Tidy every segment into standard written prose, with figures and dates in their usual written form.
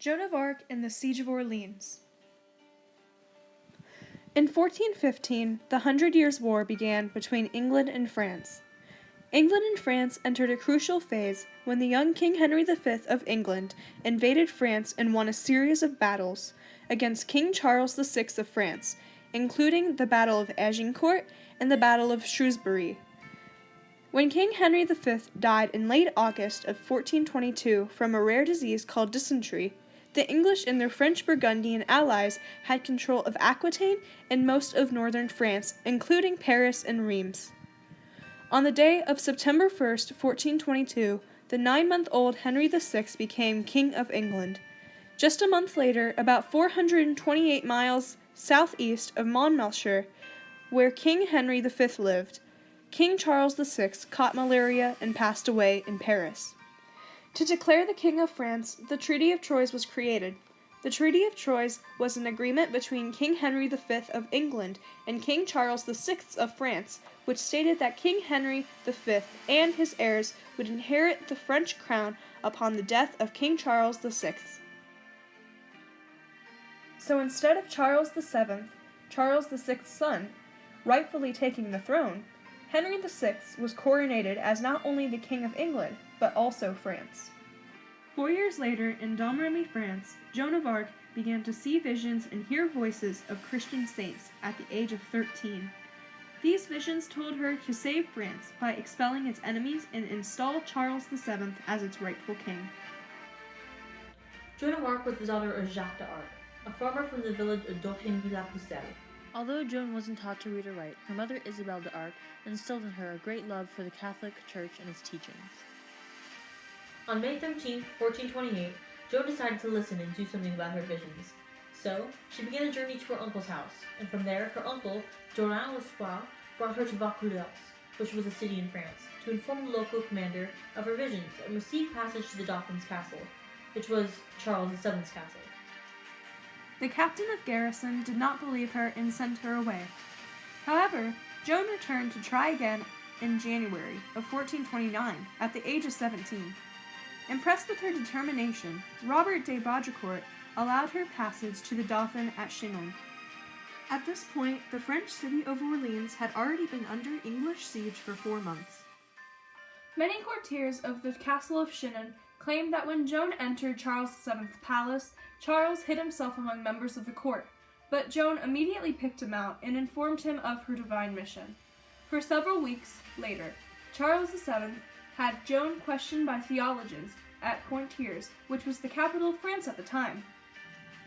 Joan of Arc and the Siege of Orleans. In 1415, the Hundred Years' War began between England and France. England and France entered a crucial phase when the young King Henry V of England invaded France and won a series of battles against King Charles VI of France, including the Battle of Agincourt and the Battle of Shrewsbury. When King Henry V died in late August of 1422 from a rare disease called dysentery, the English and their French Burgundian allies had control of Aquitaine and most of northern France, including Paris and Reims. On the day of September 1st, 1422, the 9-month-old Henry VI became King of England. Just a month later, about 428 miles southeast of Monmouthshire, where King Henry V lived, King Charles VI caught malaria and passed away in Paris. To declare the King of France, the Treaty of Troyes was created. The Treaty of Troyes was an agreement between King Henry V of England and King Charles VI of France, which stated that King Henry V and his heirs would inherit the French crown upon the death of King Charles VI. So instead of Charles VII, Charles VI's son, rightfully taking the throne, Henry VI was coronated as not only the King of England, but also France. 4 years later, in Domremy, France, Joan of Arc began to see visions and hear voices of Christian saints at the age of 13. These visions told her to save France by expelling its enemies and install Charles VII as its rightful king. Joan of Arc was the daughter of Jacques d'Arc, a farmer from the village of Domremy-la-Pucelle. Although Joan wasn't taught to read or write, her mother Isabel d'Arc instilled in her a great love for the Catholic Church and its teachings. On May 13, 1428, Joan decided to listen and do something about her visions. So, she began a journey to her uncle's house, and from there, her uncle, Dorin L'Espoir, brought her to Vaucouleurs, which was a city in France, to inform the local commander of her visions and receive passage to the Dauphin's castle, which was Charles VII's castle. The captain of garrison did not believe her and sent her away. However, Joan returned to try again in January of 1429 at the age of 17. Impressed with her determination, Robert de Baudricourt allowed her passage to the Dauphin at Chinon. At this point, the French city of Orleans had already been under English siege for 4 months. Many courtiers of the castle of Chinon claimed that when Joan entered Charles VII's palace, Charles hid himself among members of the court, but Joan immediately picked him out and informed him of her divine mission. For several weeks later, Charles VII had Joan questioned by theologians at Poitiers, which was the capital of France at the time.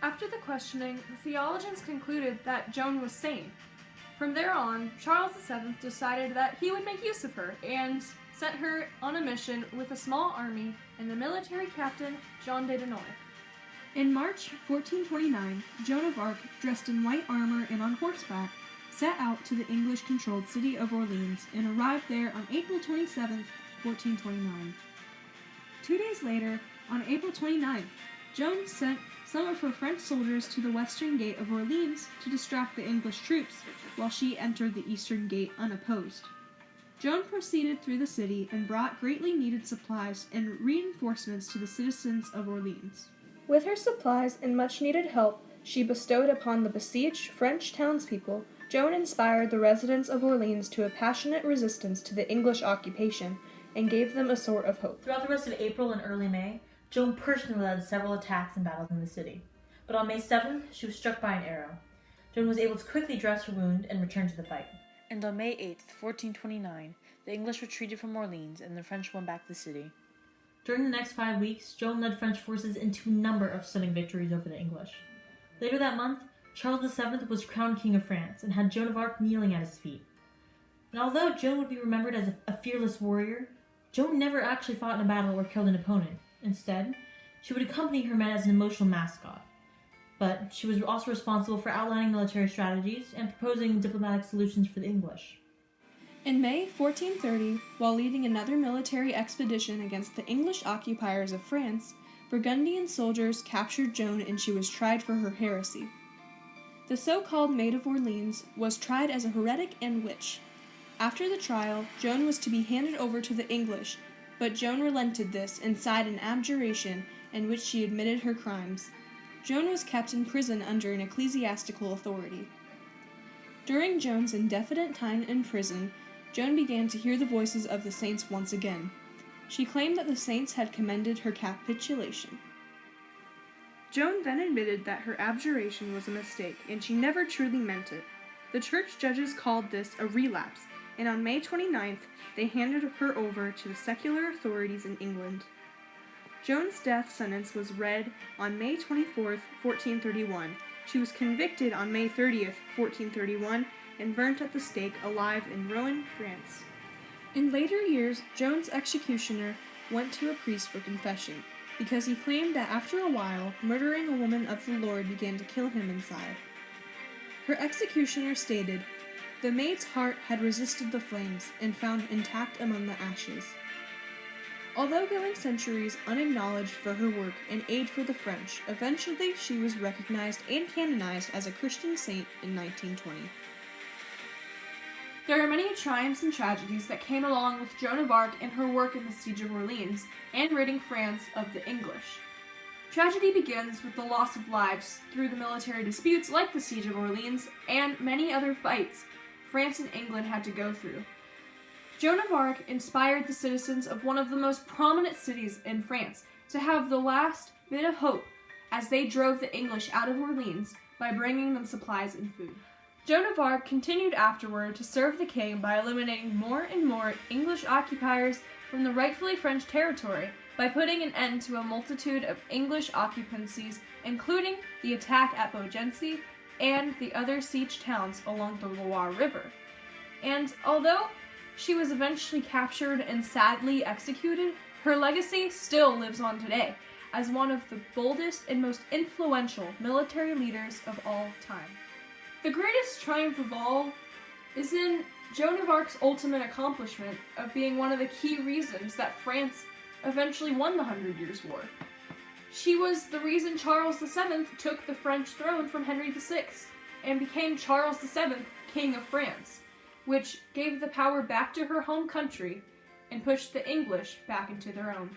After the questioning, the theologians concluded that Joan was sane. From there on, Charles VII decided that he would make use of her and sent her on a mission with a small army and the military captain Jean de Denoy. In March 1429, Joan of Arc, dressed in white armor and on horseback, set out to the English-controlled city of Orleans and arrived there on April 27, 1429. 2 days later, on April 29th, Joan sent some of her French soldiers to the western gate of Orleans to distract the English troops, while she entered the eastern gate unopposed. Joan proceeded through the city and brought greatly needed supplies and reinforcements to the citizens of Orleans. With her supplies and much-needed help she bestowed upon the besieged French townspeople, Joan inspired the residents of Orleans to a passionate resistance to the English occupation and gave them a sort of hope. Throughout the rest of April and early May, Joan personally led several attacks and battles in the city. But on May 7th, she was struck by an arrow. Joan was able to quickly dress her wound and return to the fight. And on May 8th, 1429, the English retreated from Orleans and the French won back the city. During the next 5 weeks, Joan led French forces into a number of stunning victories over the English. Later that month, Charles VII was crowned King of France and had Joan of Arc kneeling at his feet. And although Joan would be remembered as a fearless warrior, Joan never actually fought in a battle or killed an opponent. Instead, she would accompany her men as an emotional mascot. But she was also responsible for outlining military strategies and proposing diplomatic solutions for the English. In May 1430, while leading another military expedition against the English occupiers of France, Burgundian soldiers captured Joan and she was tried for her heresy. The so-called Maid of Orleans was tried as a heretic and witch. After the trial, Joan was to be handed over to the English, but Joan relented this and signed an abjuration in which she admitted her crimes. Joan was kept in prison under an ecclesiastical authority. During Joan's indefinite time in prison, Joan began to hear the voices of the saints once again. She claimed that the saints had commended her capitulation. Joan then admitted that her abjuration was a mistake, and she never truly meant it. The church judges called this a relapse, and on May 29th, they handed her over to the secular authorities in England. Joan's death sentence was read on May 24th, 1431. She was convicted on May 30th, 1431, and burnt at the stake alive in Rouen, France. In later years, Joan's executioner went to a priest for confession, because he claimed that after a while, murdering a woman of the Lord began to kill him inside. Her executioner stated, "The maid's heart had resisted the flames and found intact among the ashes." Although going centuries unacknowledged for her work and aid for the French, eventually she was recognized and canonized as a Christian saint in 1920. There are many triumphs and tragedies that came along with Joan of Arc and her work in the Siege of Orleans and ridding France of the English. Tragedy begins with the loss of lives through the military disputes like the Siege of Orleans and many other fights France and England had to go through. Joan of Arc inspired the citizens of one of the most prominent cities in France to have the last bit of hope as they drove the English out of Orleans by bringing them supplies and food. Joan of Arc continued afterward to serve the king by eliminating more and more English occupiers from the rightfully French territory by putting an end to a multitude of English occupancies, including the attack at Beaugency and the other siege towns along the Loire River. And although she was eventually captured and sadly executed, her legacy still lives on today as one of the boldest and most influential military leaders of all time. The greatest triumph of all is in Joan of Arc's ultimate accomplishment of being one of the key reasons that France eventually won the 100 Years' War. She was the reason Charles VII took the French throne from Henry VI and became Charles VII, King of France, which gave the power back to her home country and pushed the English back into their own.